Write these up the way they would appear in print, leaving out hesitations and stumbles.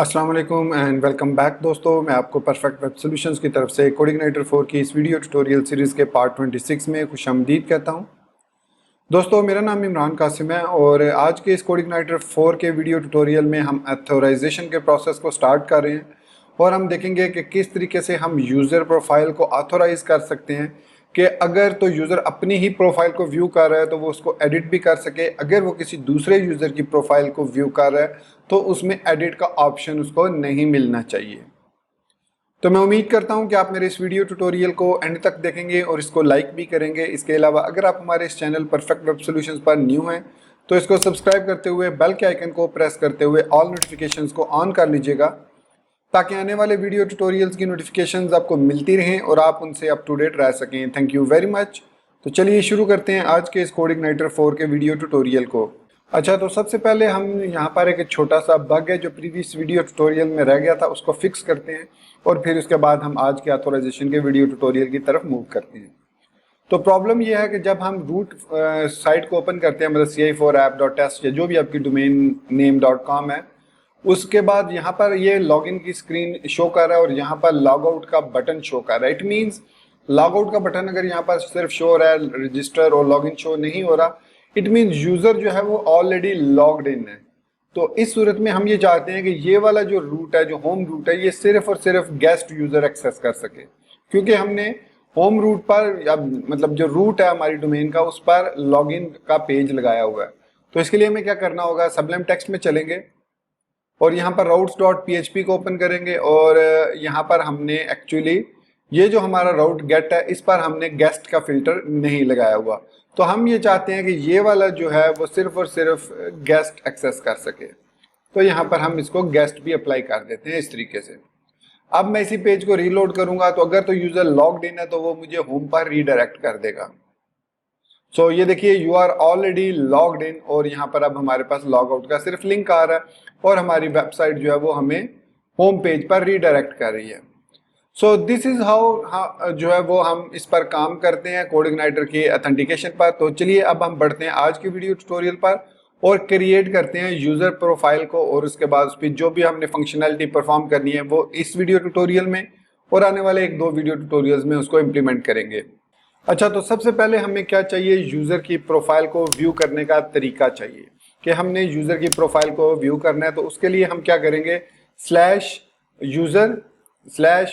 अस्सलाम वालेकुम and welcome back दोस्तों। मैं आपको परफेक्ट वेब सॉल्यूशंस की तरफ से कोडिंगनाइटर 4 की इस वीडियो ट्यूटोरियल सीरीज़ के पार्ट 26 में खुशामदीद कहता हूं। दोस्तों, मेरा नाम इमरान कासिम है और आज के इस कोडिंगनाइटर 4 के वीडियो ट्यूटोरियल में हम ऑथराइजेशन के प्रोसेस को स्टार्ट कर रहे हैं और हम देखेंगे कि किस तरीके से हम यूज़र प्रोफाइल को ऑथोराइज कर सकते हैं कि अगर तो यूज़र अपनी ही प्रोफाइल को व्यू कर रहा है तो वो उसको एडिट भी कर सके, अगर वो किसी दूसरे यूज़र की प्रोफाइल को व्यू कर रहा है तो उसमें एडिट का ऑप्शन उसको नहीं मिलना चाहिए। तो मैं उम्मीद करता हूं कि आप मेरे इस वीडियो ट्यूटोरियल को एंड तक देखेंगे और इसको लाइक भी करेंगे। इसके अलावा अगर आप हमारे इस चैनल परफेक्ट वेब सॉल्यूशंस पर न्यू हैं तो इसको सब्सक्राइब करते हुए बेल के आइकन को प्रेस करते हुए ऑल नोटिफिकेशंस को ऑन कर लीजिएगा ताकि आने वाले वीडियो ट्यूटोरियल्स की नोटिफिकेशंस आपको मिलती रहें और आप उनसे अप टू डेट रह सकें। Thank you very much. तो चलिए शुरू करते हैं आज के इस कोडिंगनाइटर 4 के वीडियो ट्यूटोरियल को। अच्छा, तो सबसे पहले हम यहाँ पर एक छोटा सा बग है जो प्रीवियस वीडियो ट्यूटोरियल में रह गया था उसको फिक्स करते हैं और फिर उसके बाद हम आज के ऑथराइजेशन के वीडियो ट्यूटोरियल की तरफ मूव करते हैं। तो प्रॉब्लम यह है कि जब हम रूट साइट को ओपन करते हैं, मतलब ci4app.test या जो भी आपकी डोमेन नेम .com है, उसके बाद यहाँ पर ये लॉगिन की स्क्रीन शो कर रहा है और यहाँ पर लॉग आउट का बटन शो कर रहा है। इट मीन्स लॉग आउट का बटन अगर यहाँ पर सिर्फ शो हो रहा है, रजिस्टर और लॉगिन शो नहीं हो रहा, इट मीन्स यूजर जो है वो ऑलरेडी लॉग्ड इन है। तो इस सूरत में हम ये चाहते हैं कि ये वाला जो रूट है, जो होम रूट है, ये सिर्फ और सिर्फ गेस्ट यूजर एक्सेस कर सके, क्योंकि हमने होम रूट पर या मतलब जो रूट है हमारी डोमेन का उस पर लॉगिन का पेज लगाया हुआ है। तो इसके लिए हमें क्या करना होगा, सबलाइम टेक्स्ट में चलेंगे और यहाँ पर routes.php को ओपन करेंगे और यहाँ पर हमने एक्चुअली ये जो हमारा राउट गेट है इस पर हमने गेस्ट का फिल्टर नहीं लगाया हुआ। तो हम ये चाहते हैं कि ये वाला जो है वो सिर्फ और सिर्फ गेस्ट एक्सेस कर सके। तो यहाँ पर हम इसको गेस्ट भी अप्लाई कर देते हैं इस तरीके से। अब मैं इसी पेज को रीलोड करूंगा तो अगर तो यूजर लॉग्ड इन है तो वो मुझे होम पर रीडायरेक्ट कर देगा। सो ये देखिए, you are already logged in और यहाँ पर अब हमारे पास लॉग आउट का सिर्फ लिंक आ रहा है और हमारी वेबसाइट जो है वो हमें होम पेज पर रीडायरेक्ट कर रही है। सो दिस इज हाउ जो है वो हम इस पर काम करते हैं कोडिंगनाइटर के ऑथेंटिकेशन पर। तो चलिए अब हम बढ़ते हैं आज के वीडियो ट्यूटोरियल पर और क्रिएट करते हैं यूजर प्रोफाइल को और उसके बाद उस पर जो भी हमने फंक्शनैलिटी परफॉर्म करनी है वो इस वीडियो ट्यूटोरियल में और आने वाले 1-2 वीडियो ट्यूटोरियल्स में उसको इम्प्लीमेंट करेंगे। अच्छा, तो सबसे पहले हमें क्या चाहिए, यूजर की प्रोफाइल को व्यू करने का तरीका चाहिए कि हमने यूजर की प्रोफाइल को व्यू करना है। तो उसके लिए हम क्या करेंगे, /user/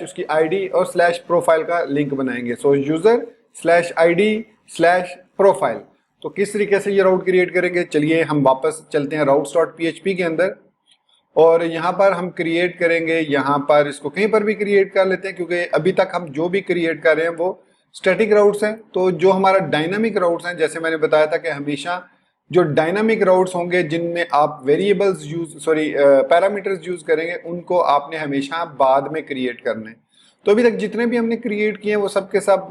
उसकी आईडी और /प्रोफाइल का लिंक बनाएंगे। सो user/id/प्रोफाइल। तो किस तरीके से ये राउट क्रिएट करेंगे, चलिए हम वापस चलते हैं routes.php के अंदर और यहाँ पर हम क्रिएट करेंगे, यहाँ पर इसको कहीं पर भी क्रिएट कर लेते हैं क्योंकि अभी तक हम जो भी क्रिएट कर रहे हैं वो स्टैटिक राउट्स हैं। तो जो हमारा डायनामिक राउट्स हैं, जैसे मैंने बताया था कि हमेशा जो डायनामिक राउट्स होंगे जिनमें आप वेरिएबल्स पैरामीटर्स यूज करेंगे उनको आपने हमेशा बाद में क्रिएट करने। तो अभी तक जितने भी हमने क्रिएट किए हैं वो सब के सब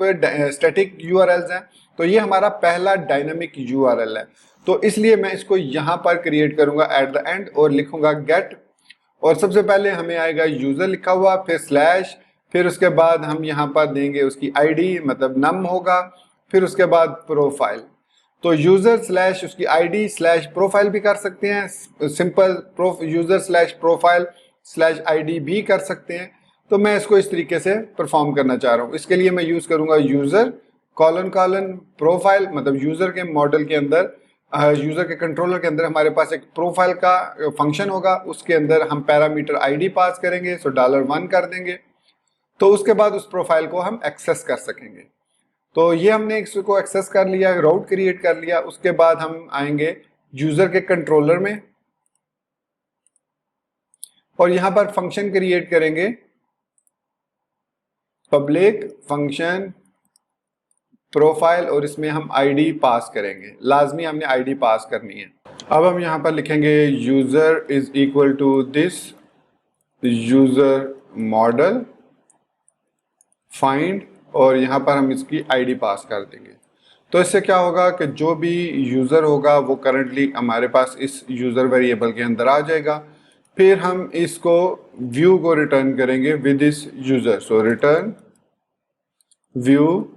स्टैटिक यूआरएल्स हैं। तो ये हमारा पहला डायनामिक यूआरएल है, तो इसलिए मैं इसको यहाँ पर क्रिएट करूंगा एट द एंड और लिखूंगा गेट और सबसे पहले हमें आएगा यूजर लिखा हुआ, फिर / फिर उसके बाद हम यहाँ पर देंगे उसकी आईडी, मतलब नम होगा, फिर उसके बाद प्रोफाइल। तो यूजर / उसकी आईडी / प्रोफाइल भी कर सकते हैं, सिंपल user/profile/id भी कर सकते हैं। तो मैं इसको इस तरीके से परफॉर्म करना चाह रहा हूँ। इसके लिए मैं यूज करूंगा यूजर : प्रोफाइल, मतलब यूजर के मॉडल के अंदर, यूजर के कंट्रोलर के अंदर हमारे पास एक प्रोफाइल का फंक्शन होगा, उसके अंदर हम पैरामीटर आईडी पास करेंगे, सो $1 कर देंगे। तो उसके बाद उस प्रोफाइल को हम एक्सेस कर सकेंगे। तो ये हमने इसको एक्सेस कर लिया, राउट क्रिएट कर लिया। उसके बाद हम आएंगे यूजर के कंट्रोलर में और यहां पर फंक्शन क्रिएट करेंगे, पब्लिक फंक्शन प्रोफाइल, और इसमें हम आईडी पास करेंगे। लाजमी हमने आईडी पास करनी है। अब हम यहां पर लिखेंगे user is equal to this user model find और यहाँ पर हम इसकी आईडी पास कर देंगे। तो इससे क्या होगा कि जो भी यूज़र होगा वो करंटली हमारे पास इस यूज़र वेरिएबल के अंदर आ जाएगा। फिर हम इसको व्यू को रिटर्न करेंगे with this user. So return view.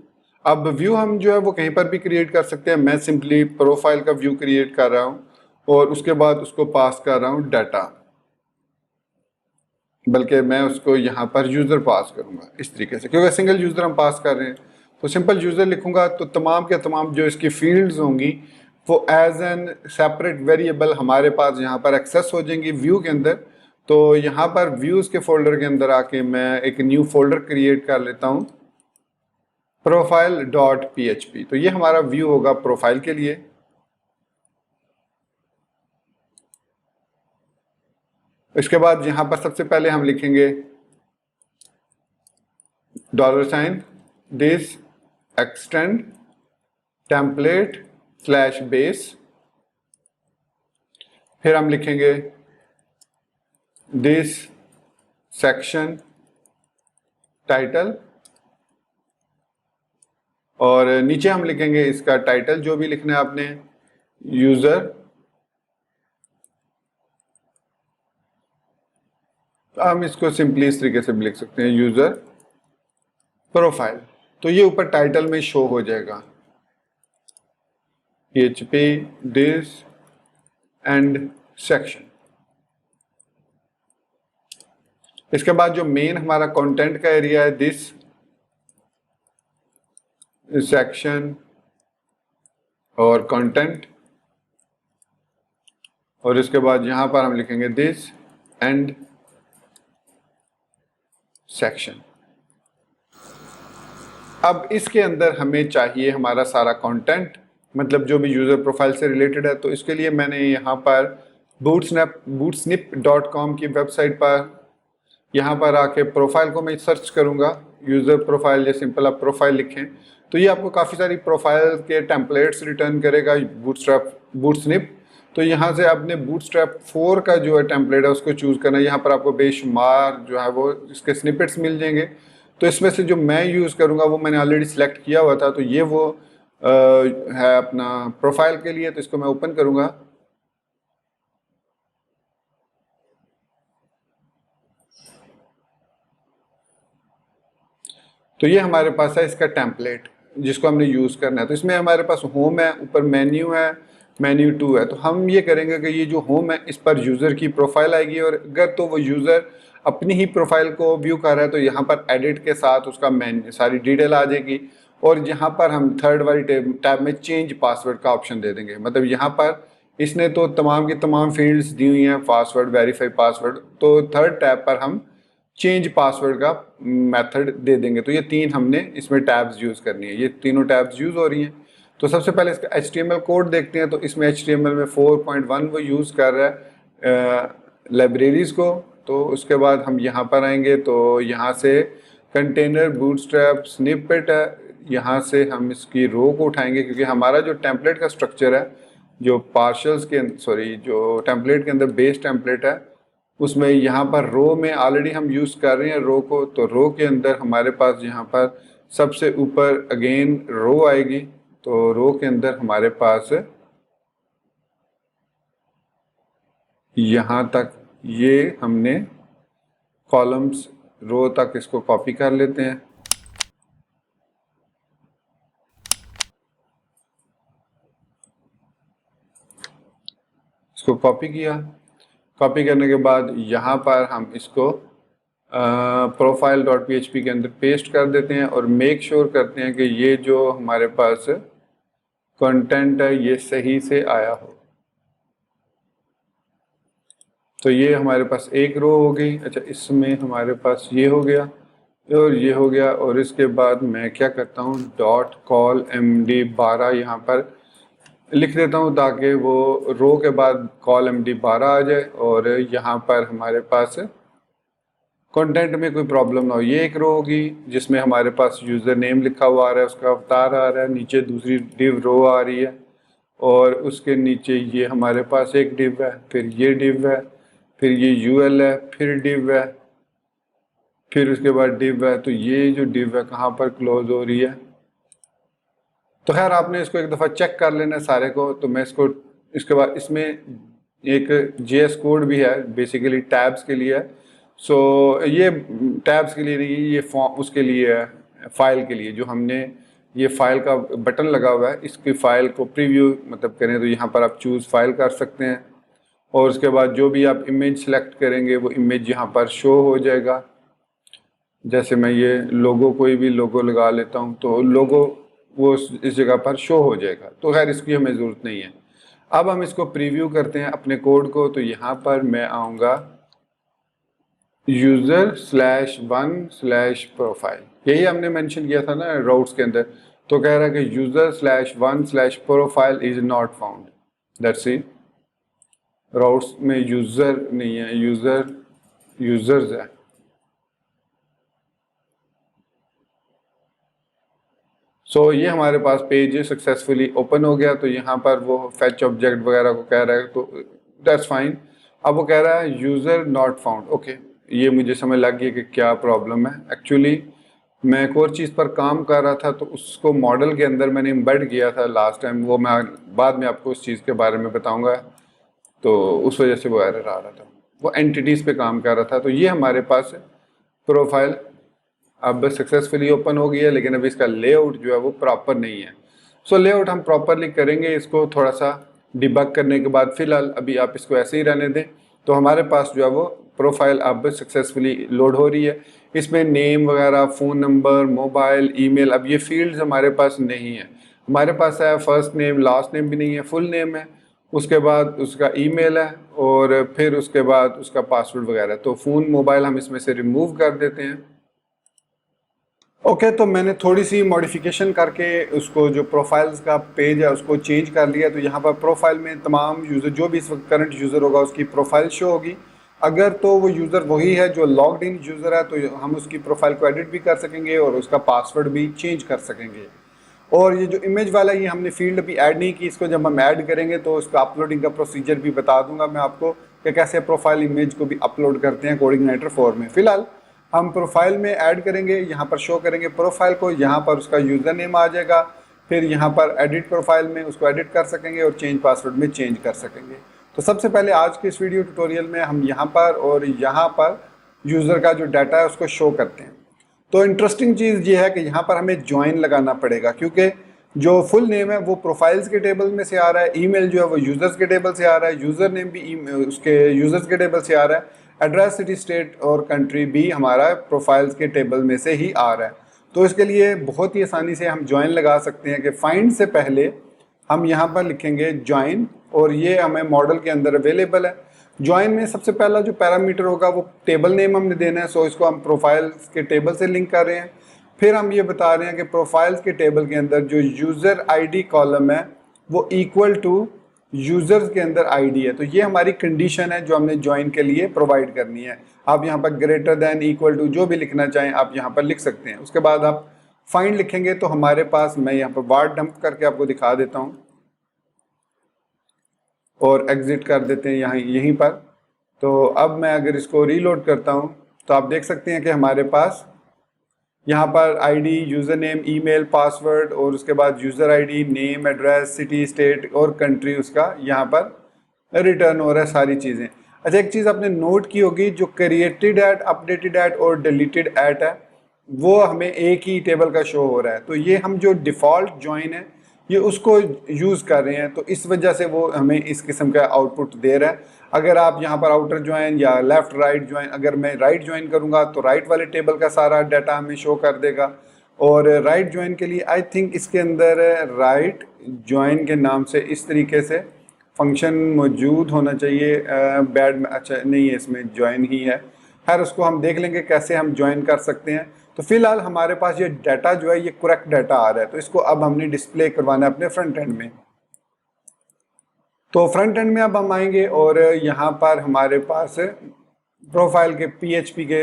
अब व्यू हम जो है वो कहीं पर भी क्रिएट कर सकते हैं। मैं सिंपली प्रोफाइल का व्यू क्रिएट कर रहा हूँ और उसके बाद उसको पास कर रहा हूँ डाटा। बल्कि मैं उसको यहाँ पर यूज़र पास करूँगा इस तरीके से, क्योंकि सिंगल यूज़र हम पास कर रहे हैं। तो सिंपल यूज़र लिखूँगा तो तमाम के तमाम जो इसकी फील्ड्स होंगी वो एज एन सेपरेट वेरिएबल हमारे पास यहाँ पर एक्सेस हो जाएंगी व्यू के अंदर। तो यहाँ पर व्यूज़ के फोल्डर के अंदर आके मैं एक न्यू फोल्डर क्रिएट कर लेता हूँ, profile.php। तो ये हमारा व्यू होगा प्रोफाइल के लिए। इसके बाद यहाँ पर सबसे पहले हम लिखेंगे $, this extend template slash base. फिर हम लिखेंगे दिस सेक्शन टाइटल, और नीचे हम लिखेंगे इसका टाइटल जो भी लिखना है आपने, यूजर। हम इसको सिंपली इस तरीके से भी लिख सकते हैं, यूजर प्रोफाइल। तो ये ऊपर टाइटल में शो हो जाएगा, PHP दिस एंड सेक्शन। इसके बाद जो मेन हमारा कंटेंट का एरिया है, दिस सेक्शन और कंटेंट, और इसके बाद यहां पर हम लिखेंगे दिस एंड सेक्शन। अब इसके अंदर हमें चाहिए हमारा सारा कंटेंट, मतलब जो भी यूजर प्रोफाइल से रिलेटेड है। तो इसके लिए मैंने यहाँ पर bootsnip.com की वेबसाइट पर यहाँ पर आके प्रोफाइल को मैं सर्च करूँगा, यूज़र प्रोफाइल, या सिंपल आप प्रोफाइल लिखें तो ये आपको काफ़ी सारी प्रोफाइल के टेम्पलेट्स रिटर्न करेगा बूटस्ट्रैप। तो यहाँ से आपने बूटस्ट्रैप 4 का जो है टेम्पलेट है उसको चूज़ करना है। यहाँ पर आपको बेशुमार जो है वो इसके स्निपेट्स मिल जाएंगे। तो इसमें से जो मैं यूज़ करूँगा वो मैंने ऑलरेडी सिलेक्ट किया हुआ था, तो ये वो है अपना प्रोफाइल के लिए। तो इसको मैं ओपन करूँगा। तो ये हमारे पास है इसका टेम्पलेट जिसको हमने यूज़ करना है। तो इसमें हमारे पास होम है, ऊपर मेन्यू है, मेन्यू 2 है। तो हम ये करेंगे कि ये जो होम है इस पर यूज़र की प्रोफाइल आएगी, और अगर तो वो यूज़र अपनी ही प्रोफाइल को व्यू कर रहा है तो यहाँ पर एडिट के साथ उसका सारी डिटेल आ जाएगी। और यहाँ पर हम थर्ड वाली टैब में चेंज पासवर्ड का ऑप्शन दे देंगे। मतलब यहाँ पर इसने तो तमाम की तमाम फील्ड्स दी हुई हैं, पासवर्ड, वेरीफाई पासवर्ड। तो थर्ड टैब पर हम चेंज पासवर्ड का मेथड दे देंगे। तो ये 3 हमने इसमें टैब्स यूज़ करनी है, ये तीनों टैब्स यूज़ हो रही हैं। तो सबसे पहले इसका HTML कोड देखते हैं। तो इसमें HTML में 4.1 वो यूज़ कर रहा है लाइब्रेरीज़ को। तो उसके बाद हम यहाँ पर आएंगे तो यहाँ से कंटेनर बूटस्ट्रैप स्निपेट है, यहाँ से हम इसकी रो को उठाएंगे, क्योंकि हमारा जो टेम्पलेट का स्ट्रक्चर है, जो पार्शल्स के जो टेम्पलेट के अंदर बेस टेम्पलेट है उसमें यहाँ पर रो में ऑलरेडी हम यूज़ कर रहे हैं रो को। तो रो के अंदर हमारे पास यहाँ पर सबसे ऊपर अगेन रो आएगी। तो रो के अंदर हमारे पास यहाँ तक ये हमने कॉलम्स रो तक इसको कॉपी कर लेते हैं। इसको कॉपी किया, कॉपी करने के बाद यहाँ पर हम इसको profile.php के अंदर पेस्ट कर देते हैं, और मेक श्योर करते हैं कि ये जो हमारे पास कंटेंट है ये सही से आया हो। तो ये हमारे पास एक रो हो गई। अच्छा, इसमें हमारे पास ये हो गया और ये हो गया। और इसके बाद मैं क्या करता हूँ, .call_md12 यहाँ पर लिख देता हूँ ताकि वो रो के बाद call_md12 आ जाए, और यहाँ पर हमारे पास कंटेंट में कोई प्रॉब्लम ना हो। ये एक रो होगी जिसमें हमारे पास यूज़र नेम लिखा हुआ आ रहा है, उसका अवतार आ रहा है, नीचे दूसरी डिव रो आ रही है, और उसके नीचे ये हमारे पास एक डिव है, फिर ये डिव है, फिर ये UL है, फिर डिव है, फिर उसके बाद डिव है। तो ये जो डिव है कहाँ पर क्लोज हो रही है, तो खैर आपने इसको एक दफ़ा चेक कर लेना सारे को। तो मैं इसको इसके बाद इसमें एक JS कोड भी है, बेसिकली टैब्स के लिए है। सो ये टैब्स के लिए नहीं, ये फॉर्म उसके लिए है, फाइल के लिए। जो हमने ये फाइल का बटन लगा हुआ है, इसकी फ़ाइल को प्रीव्यू मतलब करें तो यहाँ पर आप चूज़ फाइल कर सकते हैं, और उसके बाद जो भी आप इमेज सेलेक्ट करेंगे वो इमेज यहाँ पर शो हो जाएगा। जैसे मैं ये लोगो, कोई भी लोगो लगा लेता हूँ तो लोगो वो इस जगह पर शो हो जाएगा। तो खैर इसकी हमें ज़रूरत नहीं है। अब हम इसको प्रीव्यू करते हैं अपने कोड को। तो यहाँ पर मैं आऊँगा user/1/profile, यही हमने मेंशन किया था ना राउट्स के अंदर। तो कह रहा है कि user/1/profile is not found. That's it, routes में यूज़र नहीं है, यूज़र्स है। ये हमारे पास पेज सक्सेसफुली ओपन हो गया। तो यहाँ पर वो फैच ऑब्जेक्ट वगैरह को कह रहा है, तो दैट्स फाइन। अब वो कह रहा है यूज़र नॉट फाउंड। ओके, ये मुझे समझ लग गया कि क्या प्रॉब्लम है। एक्चुअली मैं एक और चीज़ पर काम कर रहा था, तो उसको मॉडल के अंदर मैंने एम्बेड किया था लास्ट टाइम, वो मैं बाद में आपको उस चीज़ के बारे में बताऊँगा। तो उस वजह से वो एरर आ रहा था, वो एंटिटीज़ पे काम कर रहा था। तो ये हमारे पास प्रोफाइल अब सक्सेसफुली ओपन हो गई है, लेकिन अभी इसका लेआउट जो है वो प्रॉपर नहीं है। लेआउट हम प्रॉपरली करेंगे इसको थोड़ा सा डिबग करने के बाद। फिलहाल अभी आप इसको ऐसे ही रहने दें। तो हमारे पास जो है वो प्रोफाइल अब सक्सेसफुली लोड हो रही है। इसमें नेम वगैरह, फ़ोन नंबर, मोबाइल, ईमेल, अब ये फील्ड्स हमारे पास नहीं है। हमारे पास है फर्स्ट नेम, लास्ट नेम भी नहीं है, फुल नेम है, उसके बाद उसका ईमेल है, और फिर उसके बाद उसका पासवर्ड वगैरह। तो फ़ोन, मोबाइल हम इसमें से रिमूव कर देते हैं। ओके, तो मैंने थोड़ी सी मॉडिफिकेशन करके उसको जो प्रोफाइल्स का पेज है उसको चेंज कर लिया। तो यहाँ पर प्रोफाइल में तमाम यूज़र, जो भी इस वक्त करंट यूज़र होगा उसकी प्रोफाइल शो होगी। अगर तो वो यूज़र वही है जो लॉग्ड इन यूज़र है, तो हम उसकी प्रोफाइल को एडिट भी कर सकेंगे और उसका पासवर्ड भी चेंज कर सकेंगे। और ये जो इमेज वाला, ये हमने फील्ड अभी ऐड नहीं की, इसको जब हम ऐड करेंगे तो उसका अपलोडिंग का प्रोसीजर भी बता दूंगा मैं आपको कि कैसे प्रोफाइल इमेज को भी अपलोड करते हैं कोऑर्डिनेटर 4 में। फिलहाल हम प्रोफाइल में ऐड करेंगे, यहाँ पर शो करेंगे प्रोफाइल को, यहाँ पर उसका यूज़र नेम आ जाएगा। फिर यहाँ पर एडिट प्रोफाइल में उसको एडिट कर सकेंगे और चेंज पासवर्ड में चेंज कर सकेंगे। तो सबसे पहले आज के इस वीडियो ट्यूटोरियल में हम यहाँ पर और यहाँ पर यूज़र का जो डाटा है उसको शो करते हैं। तो इंटरेस्टिंग चीज़ ये है कि यहाँ पर हमें ज्वाइन लगाना पड़ेगा, क्योंकि जो फुल नेम है वो प्रोफाइल्स के टेबल में से आ रहा है, ईमेल जो है वो यूज़र्स के टेबल से आ रहा है, यूज़र नेम भी उसके यूज़र्स के टेबल से आ रहा है, एड्रेस, सिटी, स्टेट और कंट्री भी हमारा प्रोफाइल्स के टेबल में से ही आ रहा है। तो इसके लिए बहुत ही आसानी से हम ज्वाइन लगा सकते हैं कि फाइंड से पहले हम यहाँ पर लिखेंगे ज्वाइन, और ये हमें मॉडल के अंदर अवेलेबल है। ज्वाइन में सबसे पहला जो पैरामीटर होगा वो टेबल नेम हमने देना है। इसको हम प्रोफाइल्स के टेबल से लिंक कर रहे हैं। फिर हम ये बता रहे हैं कि प्रोफाइल्स के टेबल के अंदर जो यूज़र आईडी कॉलम है वो इक्वल टू यूज़र्स के अंदर आईडी है। तो ये हमारी कंडीशन है जो हमने ज्वाइन के लिए प्रोवाइड करनी है। आप यहाँ पर ग्रेटर दैन, इक्वल टू, जो भी लिखना चाहें आप यहाँ पर लिख सकते हैं। उसके बाद आप फाइंड लिखेंगे तो हमारे पास, मैं यहाँ पर वार्ड डंप करके आपको दिखा देता हूँ और एग्जिट कर देते हैं यहाँ यहीं पर। तो अब मैं अगर इसको रीलोड करता हूँ तो आप देख सकते हैं कि हमारे पास यहाँ पर ID, user name, email, password और उसके बाद user ID, name, address, city, state और कंट्री उसका यहाँ पर रिटर्न हो रहा है, सारी चीज़ें। अच्छा, एक चीज़ आपने नोट की होगी, जो क्रिएटेड एट, अपडेटेड एट और डिलीटेड एट है वो हमें एक ही टेबल का शो हो रहा है। तो ये हम जो डिफ़ॉल्ट ज्वाइन है ये उसको यूज़ कर रहे हैं, तो इस वजह से वो हमें इस किस्म का आउटपुट दे रहा है। अगर आप यहाँ पर आउटर ज्वाइन या लेफ़्ट राइट ज्वाइन, अगर मैं राइट ज्वाइन करूँगा तो राइट वाले टेबल का सारा डाटा हमें शो कर देगा। और राइट ज्वाइन के लिए आई थिंक इसके अंदर राइट ज्वाइन के नाम से इस तरीके से फंक्शन मौजूद होना चाहिए। बैड में, अच्छा नहीं है, इसमें ज्वाइन ही है। खैर उसको हम देख लेंगे कैसे हम ज्वाइन कर सकते हैं। तो फिलहाल हमारे पास ये डाटा जो है ये करेक्ट डाटा आ रहा है, तो इसको अब हमने डिस्प्ले करवाना है अपने फ्रंट एंड में। तो फ्रंट एंड में अब हम आएंगे और यहाँ पर हमारे पास प्रोफाइल के PHP के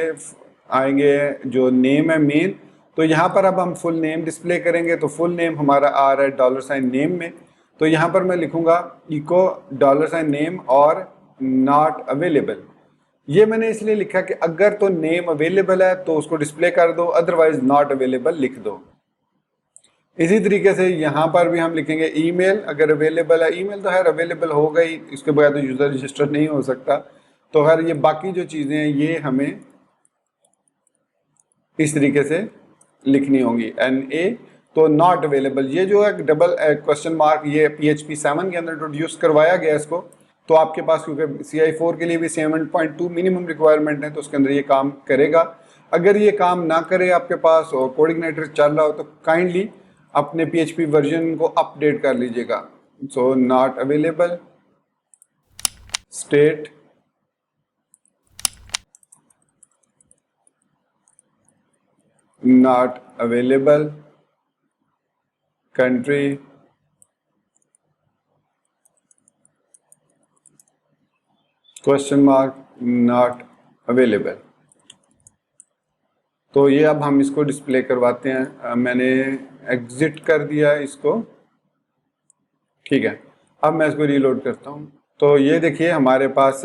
आएंगे जो नेम है मेन। तो यहाँ पर अब हम फुल नेम डिस्प्ले करेंगे। तो फुल नेम हमारा आ रहा है $नेम में। तो यहाँ पर मैं लिखूँगा इको $नेम और नॉट अवेलेबल। ये मैंने इसलिए लिखा कि अगर तो नेम अवेलेबल है तो उसको डिस्प्ले कर दो, अदरवाइज नॉट अवेलेबल लिख दो। इसी तरीके से यहाँ पर भी हम लिखेंगे ईमेल, अगर अवेलेबल है। ईमेल तो खैर अवेलेबल होगा ही, इसके बगैर तो यूज़र रजिस्टर नहीं हो सकता। तो खैर ये बाकी जो चीज़ें हैं ये हमें इस तरीके से लिखनी होंगी। NA तो नॉट अवेलेबल, ये जो है डबल क्वेश्चन मार्क, ये PHP 7 के अंदर इंट्रोड्यूस करवाया गया इसको। तो आपके पास क्योंकि CI4 के लिए भी 7.2 मिनिमम रिक्वायरमेंट है, तो उसके अंदर ये काम करेगा। अगर ये काम ना करे आपके पास और कोडिग्नेटर चल रहा हो तो काइंडली अपने PHP वर्जन को अपडेट कर लीजिएगा। So not available, state, not available, country, question mark, not available. तो ये अब हम इसको डिस्प्ले करवाते हैं। मैंने एग्जिट कर दिया इसको, ठीक है। अब मैं इसको रीलोड करता हूँ। तो ये देखिए हमारे पास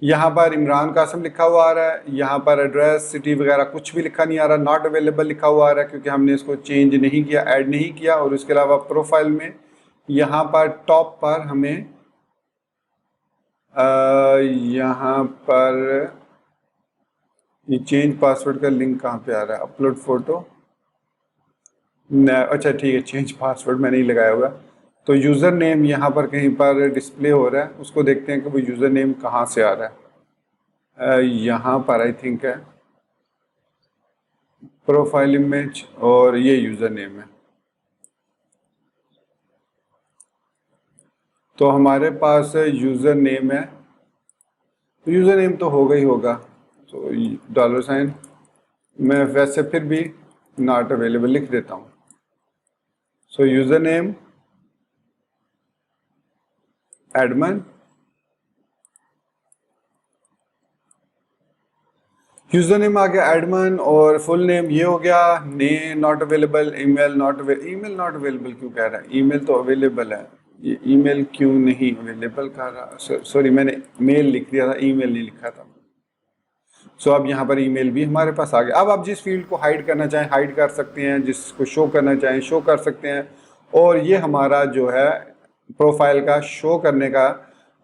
यहाँ पर इमरान कासिम लिखा हुआ आ रहा है, यहाँ पर एड्रेस, सिटी वगैरह कुछ भी लिखा नहीं आ रहा, नॉट अवेलेबल लिखा हुआ आ रहा है क्योंकि हमने इसको चेंज नहीं किया, ऐड नहीं किया। और उसके अलावा प्रोफाइल में यहाँ पर टॉप पर हमें यहाँ पर ये चेंज पासवर्ड का लिंक कहाँ पे आ रहा है, अपलोड फोटो, अच्छा ठीक है, चेंज पासवर्ड मैंने ही लगाया हुआ। तो यूज़र नेम यहाँ पर कहीं पर डिस्प्ले हो रहा है, उसको देखते हैं कि वो यूज़र नेम कहाँ से आ रहा है। यहाँ पर आई थिंक है प्रोफाइल इमेज और ये यूज़र नेम है। तो हमारे पास यूज़र नेम है, तो यूज़र नेम तो होगा ही होगा। तो $, मैं वैसे फिर भी नॉट अवेलेबल लिख देता हूँ। So user name admin, user name आ गया एडमिन, और फुल नेम ये हो गया, name not available, email not available क्यों कह रहा है, ईमेल तो अवेलेबल है, ये ईमेल क्यों नहीं अवेलेबल कर रहा, सॉरी मैंने मेल लिख दिया था, ईमेल नहीं लिखा था। सो अब यहाँ पर ईमेल भी हमारे पास आ गया। अब आप जिस फील्ड को हाइड करना चाहें हाइड कर सकते हैं, जिसको शो करना चाहें शो कर सकते हैं। और ये हमारा जो है प्रोफाइल का शो करने का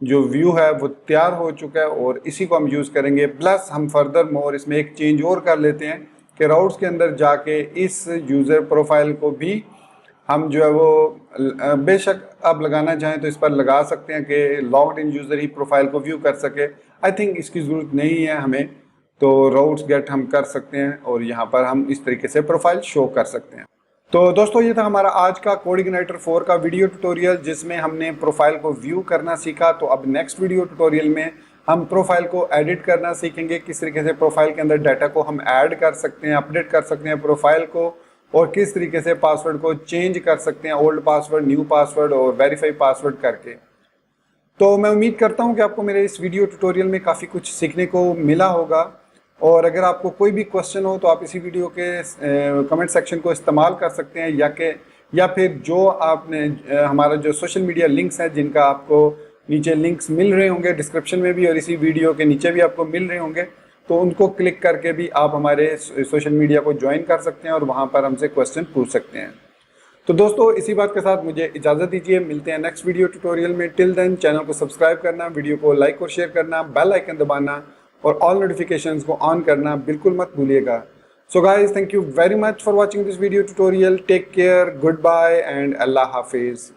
जो व्यू है वो तैयार हो चुका है और इसी को हम यूज़ करेंगे। प्लस हम फर्दर मोर इसमें एक चेंज और कर लेते हैं कि राउट्स के अंदर जाके इस यूज़र प्रोफाइल को भी हम जो है वो बेशक आप लगाना चाहें तो इस पर लगा सकते हैं कि logged in user he profile को व्यू कर सके। आई थिंक इसकी ज़रूरत नहीं है हमें, तो राउट्स गेट हम कर सकते हैं और यहाँ पर हम इस तरीके से प्रोफाइल शो कर सकते हैं। तो दोस्तों ये था हमारा आज का कोडिग्नेटर 4 का वीडियो ट्यूटोरियल जिसमें हमने प्रोफाइल को व्यू करना सीखा। तो अब नेक्स्ट वीडियो ट्यूटोरियल में हम प्रोफाइल को एडिट करना सीखेंगे, किस तरीके से प्रोफाइल के अंदर डाटा को हम ऐड कर सकते हैं, अपडेट कर सकते हैं प्रोफाइल को, और किस तरीके से पासवर्ड को चेंज कर सकते हैं, ओल्ड पासवर्ड, न्यू पासवर्ड और वेरीफाई पासवर्ड करके। तो मैं उम्मीद करता हूँ कि आपको मेरे इस वीडियो ट्यूटोरियल में काफ़ी कुछ सीखने को मिला होगा। और अगर आपको कोई भी क्वेश्चन हो तो आप इसी वीडियो के कमेंट सेक्शन को इस्तेमाल कर सकते हैं, या फिर जो आपने हमारा जो सोशल मीडिया लिंक्स हैं जिनका आपको नीचे लिंक्स मिल रहे होंगे डिस्क्रिप्शन में भी और इसी वीडियो के नीचे भी आपको मिल रहे होंगे, तो उनको क्लिक करके भी आप हमारे सोशल मीडिया को ज्वाइन कर सकते हैं और वहाँ पर हमसे क्वेश्चन पूछ सकते हैं। तो दोस्तों इसी बात के साथ मुझे इजाज़त दीजिए, मिलते हैं नेक्स्ट वीडियो ट्यूटोरियल में। टिल देन चैनल को सब्सक्राइब करना, वीडियो को लाइक और शेयर करना, बेल आइकन दबाना और ऑल नोटिफिकेशंस को ऑन करना बिल्कुल मत भूलिएगा। So guys, thank you very much for watching this video tutorial. Take care, good bye and अल्लाह हाफिज़।